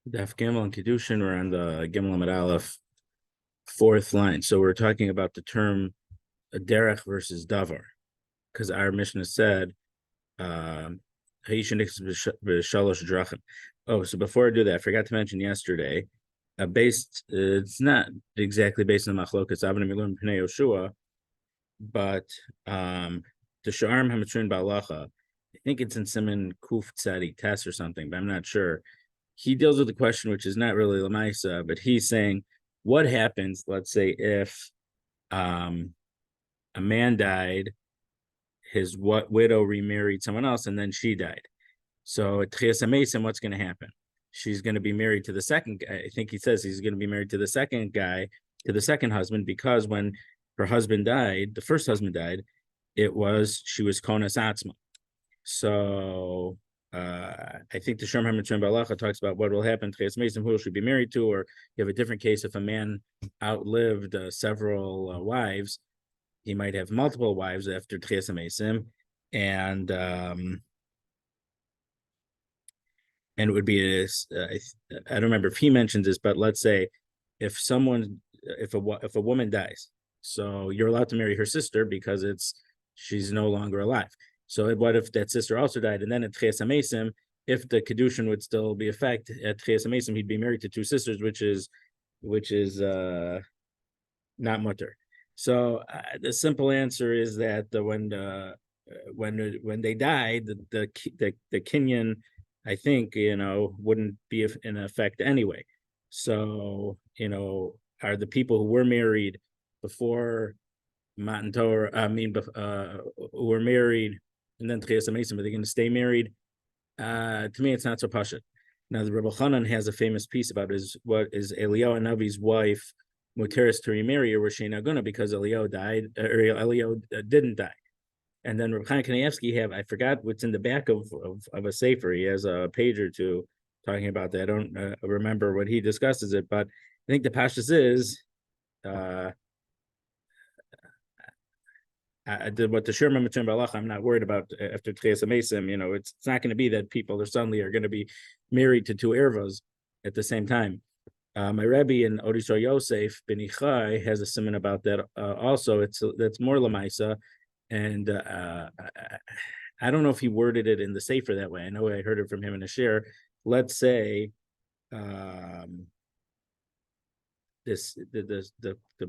Daf Gimel and Kiddushin, we're on the Gimel Amid Aleph, fourth line. So we're talking about the term derech versus davar, because our Mishnah said, "Haishnik b'shalosh drachim." Oh, so before I do that, I forgot to mention yesterday, it's not exactly based on Machlokas Avnei Milum Pnei Yoshua, but the Sha'arm Hamatrin Ba'alacha, I think it's in Siman Kuf Tzadi Tes or something, but I'm not sure. He deals with the question, which is not really Lamaisa, but he's saying, what happens, let's say, if a man died, his widow remarried someone else, and then she died. So at Tchias HaMesim, what's going to happen? She's going to be married to the second guy. I think he says he's going to be married to the second guy, to the second husband, because when her husband died, the first husband died, she was Konas Atzma. So I think the Shem Hamitzrim Balacha talks about what will happen to Mason, who should be married to, or you have a different case if a man outlived several wives, he might have multiple wives after Tchias Mason, and it would be I don't remember if he mentions this, but let's say if a woman dies, so you're allowed to marry her sister because she's no longer alive. So what if that sister also died? And then at Tchias HaMesim, if the Kiddushin would still be effect, at Tchias HaMesim, he'd be married to two sisters, which is not mutter. So the simple answer is that when they died, the Kinyan, I think, wouldn't be in effect anyway. So, are the people who were married before Matan Torah, who were married and then Tchias Mason, are they going to stay married? To me, it's not so pashut. Now, the Rebbe Chanan has a famous piece about what is Eliyahu Navi's wife muteris to remarry, or was she not gonna because Eliyahu died, or Eliyahu didn't die. And then Reb Chaim Kanievsky I forgot what's in the back of a sefer. He has a page or two talking about that. I don't remember what he discusses it, but I think the pashtus is what the Sherman Mitzvah Balach, I'm not worried about after Tchias HaMesim. It's not going to be that people are suddenly going to be married to two ervas at the same time. My Rabbi in Odisha Yosef Ben Ichai has a simon about that. Also, that's more lamaisa, and I don't know if he worded it in the sefer that way. I know I heard it from him in a share. Let's say the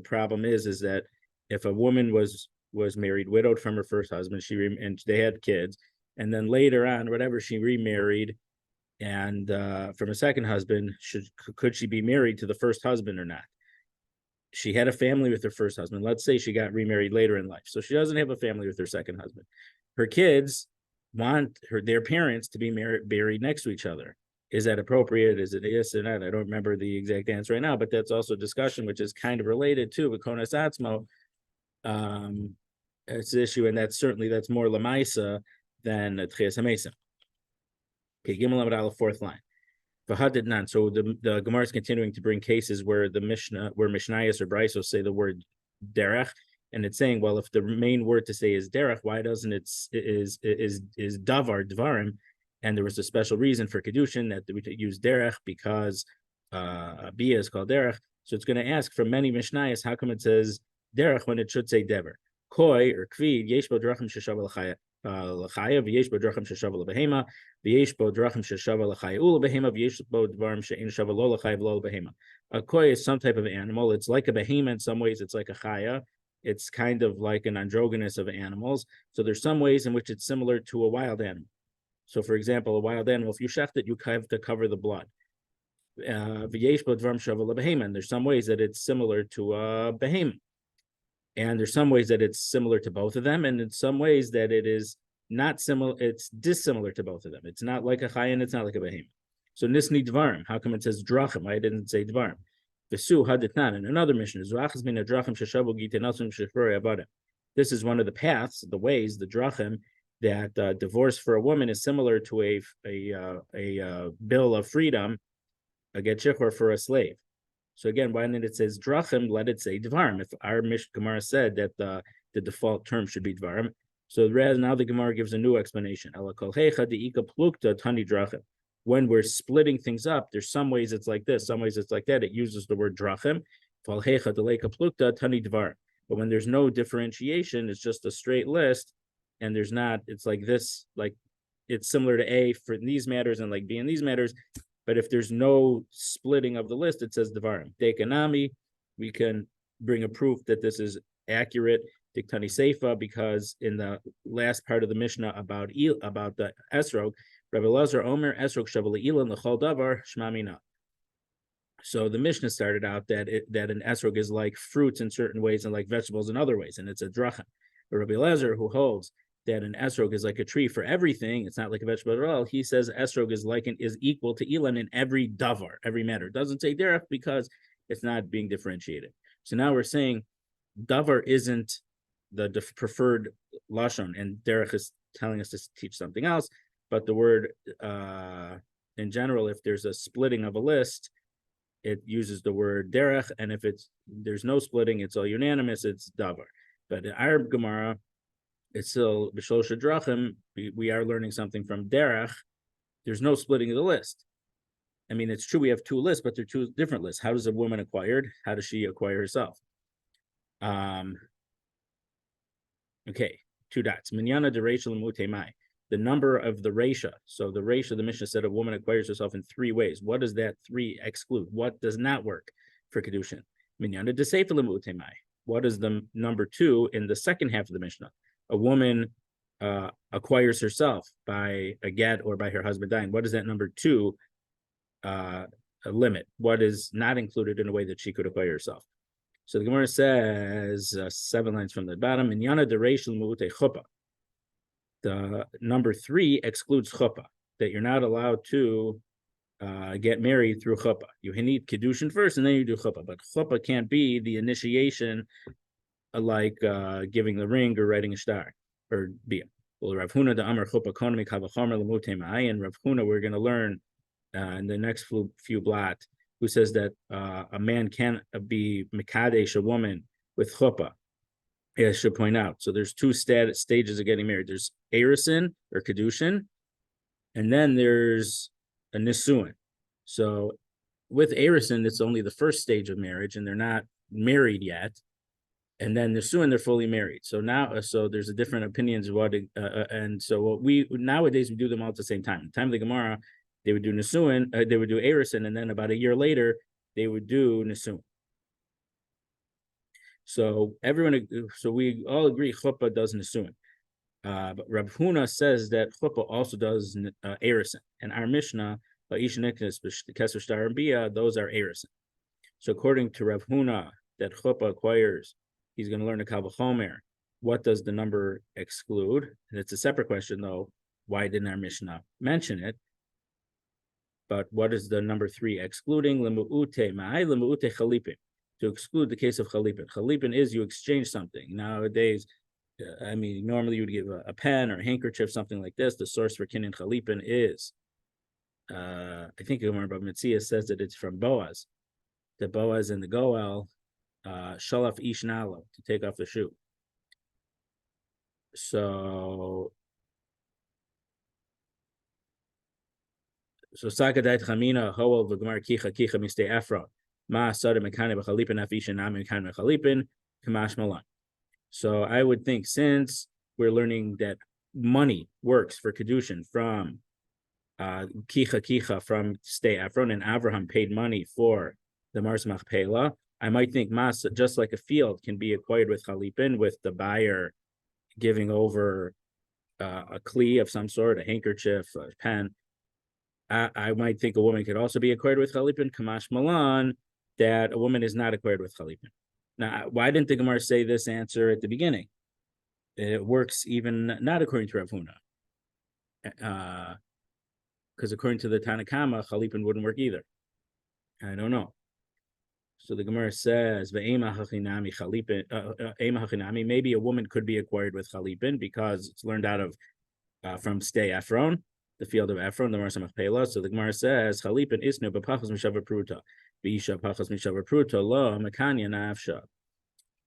problem is that if a woman was married, widowed from her first husband, and they had kids, and then later on, whatever, she remarried, and from a second husband, could she be married to the first husband or not? She had a family with her first husband. Let's say she got remarried later in life, so she doesn't have a family with her second husband. Her kids want their parents to be buried next to each other. Is that appropriate? Is it yes or not? I don't remember the exact answer right now, but that's also a discussion which is kind of related to Konas Atzmo. It's an issue, and that's more lamaisa than Tchias HaMesim. Okay, Gimel Amud Aleph, fourth line. V'hadid nan. So the Gemara is continuing to bring cases where Mishnayos or Braisos say the word derech, and it's saying, well, if the main word to say is derech, why doesn't is davar dvarim? And there was a special reason for Kiddushin that we use derech because bia is called derech. So it's going to ask from many Mishnayos, how come it says derech when it should say dever? Koi or kvid yesh bo drachim sheshav l'chaya v'yesh bo drachim sheshav l'behema v'yesh bo drachim sheshav l'chaya u'l'behema v'yesh bo dvarim she'in shav lo l'chaya v'lo l'behema. A koi is some type of animal. It's like a behema in some ways. It's like a chaya. It's kind of like an androgynous of animals. So there's some ways in which it's similar to a wild animal. So, for example, a wild animal, if you shecht it, you have to cover the blood. And there's some ways that it's similar to a behemoth. And there's some ways that it's similar to both of them, and in some ways that it is not similar, it's dissimilar to both of them. It's not like a chayin, it's not like a behemoth. So nisni dvarim, how come it says drachim? Why didn't it say dvarim? Vesu haditnan, in another mission, this is one of the paths, the ways, the drachim, that divorce for a woman is similar to a bill of freedom, a get shechor for a slave. So again, when it says drachim, let it say dvarim. If our Gemara said that the default term should be dvarim, so now the Gemara gives a new explanation. when we're splitting things up, there's some ways it's like this, some ways it's like that. It uses the word drachim. But when there's no differentiation, it's just a straight list, and there's not, it's like this, like it's similar to A for these matters and like B in these matters. But if there's no splitting of the list, it says Devarim. Dekanami, we can bring a proof that this is accurate. Diktani Seifa, because in the last part of the Mishnah about the Esrog, Rabbi Lazar Omer Esrog Shavali Ilan L'chol Davar Shmamina. So the Mishnah started out that an esrog is like fruits in certain ways and like vegetables in other ways, and it's a drachan. But Rabbi Lazar, who holds that an esrog is like a tree for everything, it's not like a vegetable at all. He says esrog is equal to ilan in every davar, every matter. It doesn't say derech because it's not being differentiated. So now we're saying davar isn't the preferred lashon, and derech is telling us to teach something else. But the word in general, if there's a splitting of a list, it uses the word derech, and if there's no splitting, it's all unanimous, it's davar. But in our Gemara, it's still b'shlosha drachim. We are learning something from derech. There's no splitting of the list. I mean, it's true we have two lists, but they're two different lists. How does a woman acquired? How does she acquire herself? Okay, 2 dots. Minyana de Rachel Mutemai. The number of the Resha. So the Resha, the Mishnah said a woman acquires herself in 3 ways. What does that 3 exclude? What does not work for Kiddushin? Minyana de Sefer Mutemai. What is the number 2 in the second half of the Mishnah? A woman acquires herself by a get or by her husband dying. What is that number 2 a limit? What is not included in a way that she could acquire herself? So the Gemara says 7 lines from the bottom. Minyana de Rachel Mu'ute Chuppah. The number 3 excludes chuppah, that you're not allowed to get married through chuppah. You need Kiddushin first, and then you do chuppah. But chuppah can't be the initiation, like giving the ring or writing a star or bia. Well, Rav Huna the Amar chuppah konami kavachomer l'mutemai, and Rav Huna we're going to learn in the next few blot, who says that a man can't be mekadesh a woman with chuppah. Yeah, I should point out. So there's 2 stages of getting married. There's Erison or Kiddushin, and then there's a Nisuin. So with Erison, it's only the first stage of marriage, and they're not married yet. And then Nisuin, they're fully married. So now, so there's a different opinions of what, and so what nowadays we do them all at the same time. In the time of the Gemara, they would do Nisuin, they would do Erison, and then about a year later, they would do Nisuin. So we all agree chuppah does nisuin, but Rav Huna says that chuppah also does erison, and our Mishnah those are erison. So according to Rav Huna, that chuppah acquires, he's going to learn a kal v'chomer. What does the number exclude? And it's a separate question though. Why didn't our Mishnah mention it? But what is the number 3 excluding? Lemu'ute ma'ai lemu'ute chalipin. To exclude the case of chalipin. Chalipin is you exchange something. Nowadays, I mean, normally you would give a pen or a handkerchief, something like this. The source for kinyan chalipin is, I think Umar Bab Metzia says that it's from Boaz. The Boaz and the Goel, shalaf ish nalo, to take off the shoe. So sakadait chamina hoel v'gemar kicha mistei Ephron. So I would think, since we're learning that money works for Kiddushin from kicha from stay Ephron, and Avraham paid money for the Mars Machpelah, I might think mas, just like a field can be acquired with chalipin, with the buyer giving over a kli of some sort, a handkerchief, a pen. I might think a woman could also be acquired with chalipin, kamash malan, that a woman is not acquired with chalipin. Now, why didn't the Gemara say this answer at the beginning? It works even not according to Rav Huna. Because according to the Tanakama, chalipin wouldn't work either. I don't know. So the Gemara says, maybe a woman could be acquired with chalipin because it's learned out of from stay Ephron, the field of Ephron, the Mars Machpelah. So the Gemara says, chalipin isnu b'pachas m'shavar pruta.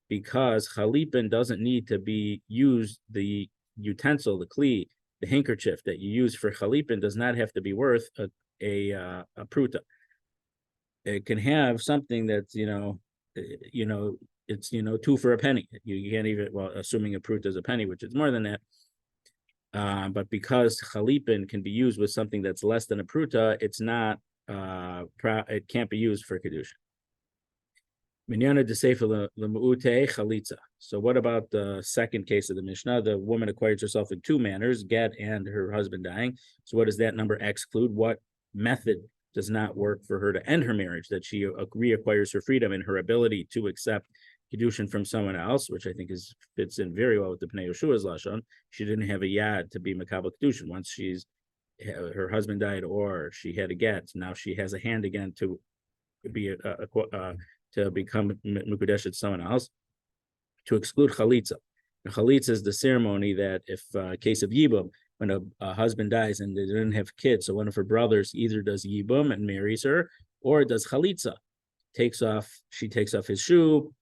Because chalipin doesn't need to be used, the utensil, the kli, the handkerchief that you use for chalipin does not have to be worth a pruta. It can have something that's it's 2 for a penny. You can't even, well, assuming a pruta is a penny, which is more than that. But because chalipin can be used with something that's less than a pruta, it's not it can't be used for Kiddushin. Minyana deseifa lemuute chalitza. So what about the second case of the Mishnah? The woman acquires herself in 2 manners, get and her husband dying. So what does that number exclude? What method does not work for her to end her marriage, that she reacquires her freedom and her ability to accept Kiddushin from someone else, which I think fits in very well with the Pnei Yeshua's Lashon. She didn't have a yad to be Makabel Kiddushin. Once her husband died or she had a get, now she has a hand again to be to become Mukadesh to someone else, to exclude Chalitza. And Chalitza is the ceremony that if case of Yibum, when a husband dies and they didn't have kids, so one of her brothers either does Yibum and marries her, or does Chalitza, she takes off his shoe,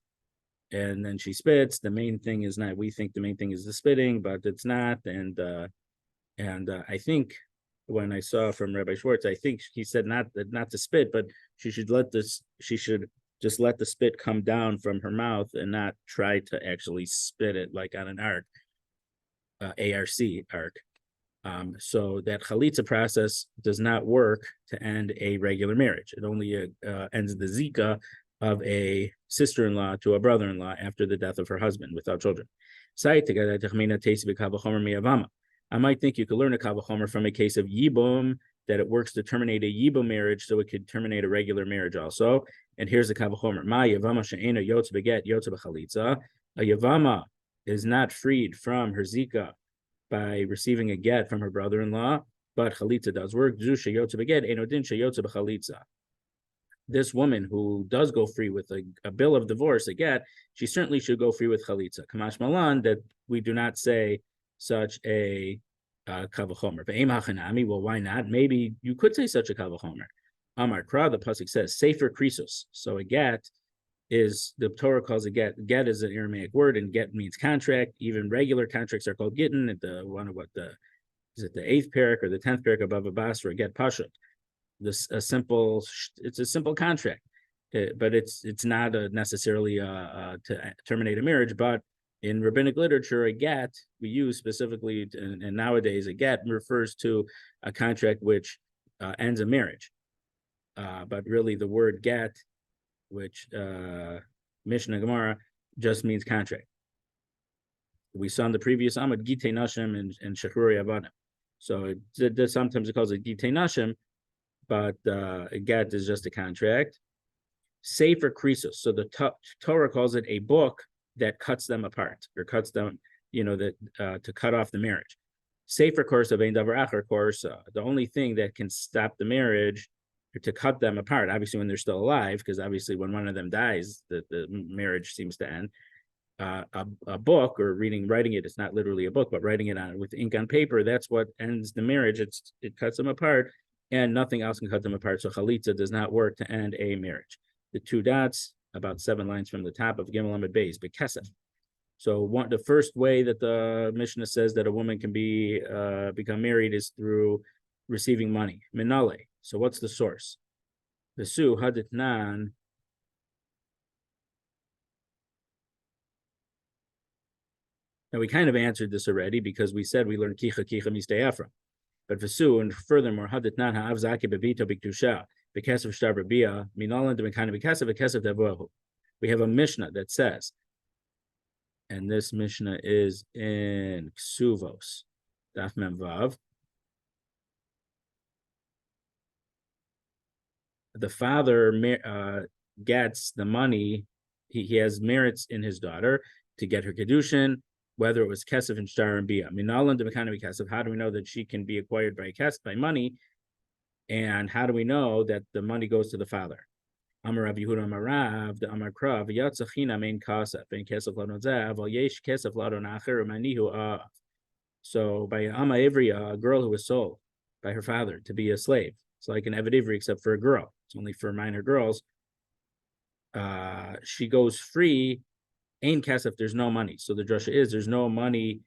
and then she spits. The main thing is not, we think the main thing is the spitting, but it's not. And I think when I saw from Rabbi Schwartz, I think he said not to spit, but she should just let the spit come down from her mouth and not try to actually spit it like on an arc, arc. So that chalitza process does not work to end a regular marriage. It only ends the zika of a sister-in-law to a brother-in-law after the death of her husband without children. I might think you could learn a kal v'chomer from a case of yibum, that it works to terminate a yibum marriage, so it could terminate a regular marriage also. And here's the kal v'chomer: Ma yavama she'ena yotz beget yotz b'chalitza. A yavama is not freed from her zika by receiving a get from her brother-in-law, but chalitza does work. Zu sheyotz beget eno din sheyotz b'chalitza. This woman who does go free with a bill of divorce, a get, she certainly should go free with chalitza. Kamash malan, that we do not say such a kal v'chomer. Well, why not? Maybe you could say such a kal v'chomer. Amar Kra, the pasuk says, sefer krisos. So a get is, the Torah calls a get. Get is an Aramaic word, and get means contract. Even regular contracts are called gittin. At the 8th parak or the 10th parak above a basra, get pashut. It's a simple contract, but it's not necessarily to terminate a marriage. But in rabbinic literature, a get we use specifically, and nowadays a get refers to a contract which ends a marriage. But really, the word get, which Mishnah Gemara, just means contract. We saw in the previous Amud Gitei Nashim and Shechruri Avadim. So sometimes it calls it Gitei Nashim, but a get is just a contract. Sefer Krisos. So the Torah calls it a book that cuts them apart, or cuts them, to cut off the marriage. Sefer course of Ein Davar Acher course. The only thing that can stop the marriage, or to cut them apart, obviously when they're still alive, because obviously when one of them dies, the marriage seems to end. A book, or writing it, it's not literally a book, but writing it on with ink on paper, that's what ends the marriage. It cuts them apart, and nothing else can cut them apart. So chalitza does not work to end a marriage. The 2 dots, about 7 lines from the top of Gimel Amud Beis, bekesef. So the first way that the Mishnah says that a woman can become married is through receiving money, minale. So what's the source? Vesu haditnan. Now we kind of answered this already, because we said we learned kicha mistei Ephraim. But Vesu, and furthermore, haditnan ha'av zaki bebito b'kedusha b'kesav shtar b'bia minalan d'mekana b'kesav b'kesav d'avohu. We have a Mishnah that says, and this Mishnah is in Ksuvos, Daf Mem Vav. The father gets the money. He has merits in his daughter to get her Kiddushin, whether it was kesef and shtar and bia. Minalan d'mekana b'kesav. How do we know that she can be acquired by money? And how do we know that the money goes to the father? Amar Rav Yehuda Amar Rav, the Amar Krav, Yatzachina main kasef, and kesef ladon zav, al yesh kesef ladon acher, umanihu. So by Amma Ivri, a girl who was sold by her father to be a slave, it's like an Eved Ivri except for a girl. It's only for minor girls. She goes free. Ain kesef, there's no money. So the drasha is there's no money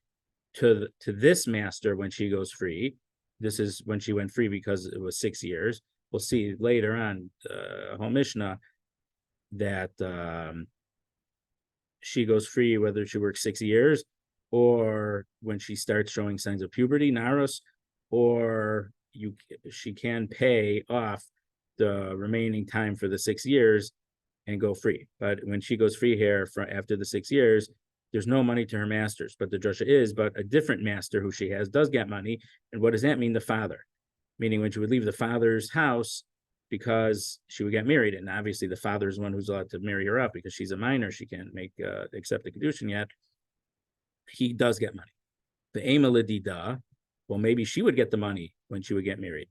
to this master when she goes free. This is when she went free because it was 6 years. We'll see later on, whole Mishnah, that she goes free whether she works 6 years or when she starts showing signs of puberty, naros, or she can pay off the remaining time for the 6 years and go free. But when she goes free here after the 6 years, there's no money to her masters. But the drasha is, but a different master who she has does get money. And what does that mean? The father, meaning when she would leave the father's house because she would get married, and obviously the father is one who's allowed to marry her up because she's a minor, she can't accept the Kiddushin yet. He does get money. The Ema Ledida, well, maybe she would get the money when she would get married.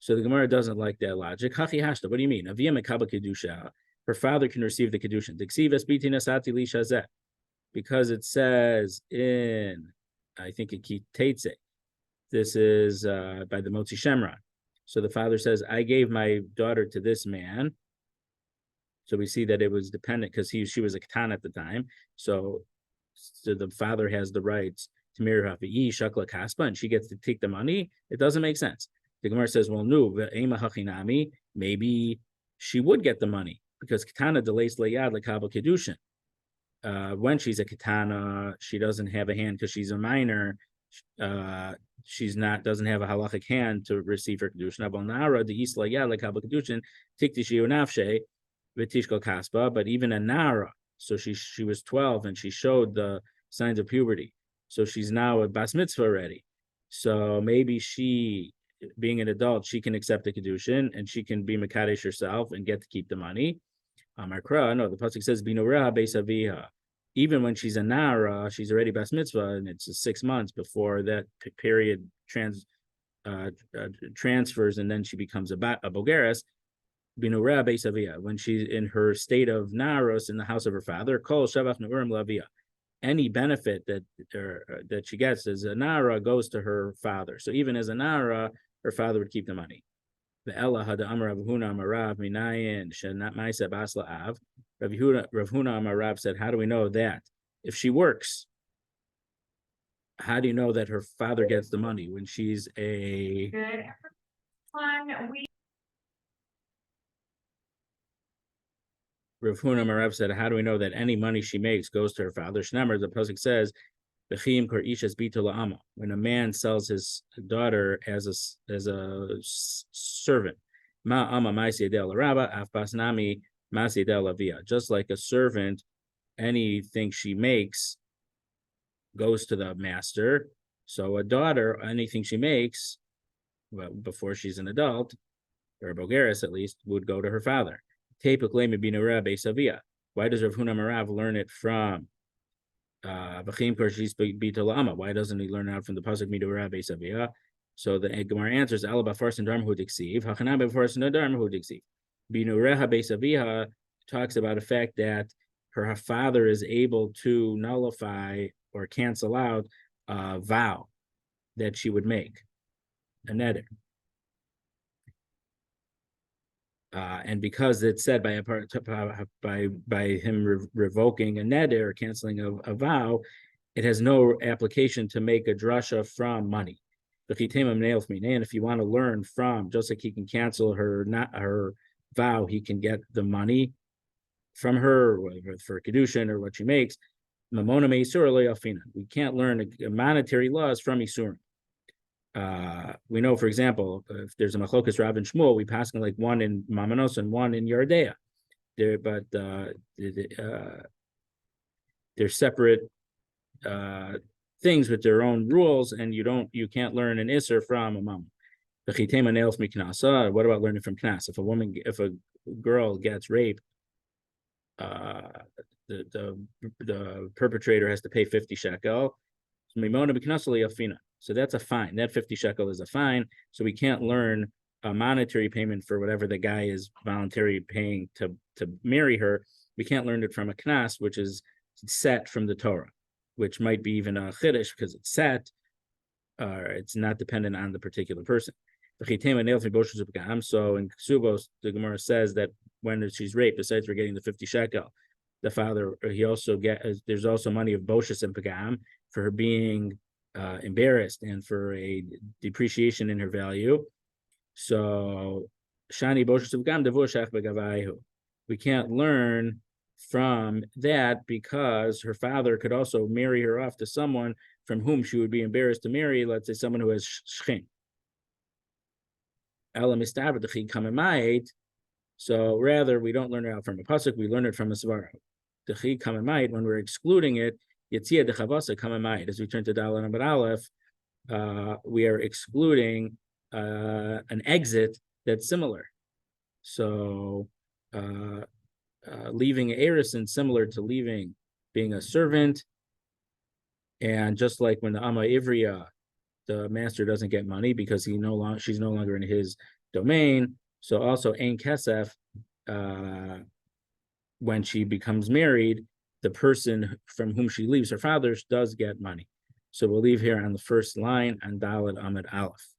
So the Gemara doesn't like that logic. Hachi hashta, what do you mean? Avia mekaba kedusha. Her father can receive the Kiddushin. Because it says in, I think in Kitetse, this is by the Motzi Shemron. So the father says, I gave my daughter to this man. So we see that it was dependent because she was a katan at the time. So the father has the rights to marry her, shakla kaspa, and she gets to take the money. It doesn't make sense. The Gemara says, well, no, maybe she would get the money because katana delays layad lekabel kedushin. When she's a katana, she doesn't have a hand because she's a minor. She's not doesn't have a halachic hand to receive her kedushin. But even a nara, so she was 12 and she showed the signs of puberty, so she's now a bas mitzvah already. So maybe she, being an adult, she can accept the kedushin and she can be mekadesh herself and get to keep the money. No, the pasuk says binoreha beisaviha. Even when she's a nara, she's already bas mitzvah, and it's 6 months before that period transfers, and then she becomes a bogeres. Binoreha beisaviha, when she's in her state of naros in the house of her father, kol shavach neurim lavia. Any benefit that she gets as a nara goes to her father. So even as a nara, her father would keep the money. The Ella had Amar Rav Huna Amarav Minayin Shenat Maisa Basla Av. Rav Huna Amarav said, how do we know that? If she works, how do you know that her father gets the money when she's a good Rav Huna Amarav said, how do we know that any money she makes goes to her father? Shnemer, the pasuk says, when a man sells his daughter as a servant, just like a servant, anything she makes goes to the master. So a daughter, anything she makes, well, before she's an adult, or a bogeres at least, would go to her father. Why does Rav Huna Marav learn it from why doesn't he learn out from the pasuk midura beisavia? So the Gemara answers ala b'farsin dharma hu diksiv hachana b'farsin dharma hu diksiv. Binureha beisavia talks about the fact that her father is able to nullify or cancel out a vow that she would make, a neder. And because it's said by him revoking a neder or canceling a vow, it has no application to make a drasha from money. And if you want to learn from, just like he can cancel her vow, he can get the money from her for Kiddushin or what she makes. We can't learn monetary laws from Isurim. We know, for example, if there's a machlokas Rav and Shmuel, we pass like one in Mamanos and one in Yardea. They're separate things with their own rules, and you can't learn an Isser from a mom. What about learning from Knas? If a girl gets raped, the perpetrator has to pay 50 shekel. So that's a fine. That 50 shekel is a fine. So we can't learn a monetary payment for whatever the guy is voluntarily paying to marry her. We can't learn it from a knas, which is set from the Torah, which might be even a chiddush because it's set. It's not dependent on the particular person. So in Ksubos, the Gemara says that when she's raped, besides for getting the 50 shekel, the father, there's also money of Boshus and Pagam for her being embarrassed and for a depreciation in her value. So Shani Boshasuv Gam Devushach Begavayu. We can't learn from that because her father could also marry her off to someone from whom she would be embarrassed to marry, let's say someone who has shchin. So rather, we don't learn it out from a pasuk, we learn it from a svara. When we're excluding it, as we turn to Dalet Amud Aleph, we are excluding an exit that's similar. So leaving Erison similar to being a servant, and just like when the Amma Ivriya, the master doesn't get money because she's no longer in his domain. So also Ein Kesef, when she becomes married, the person from whom she leaves, her father, does get money. So we'll leave here on the first line on Dalet Amud Aleph.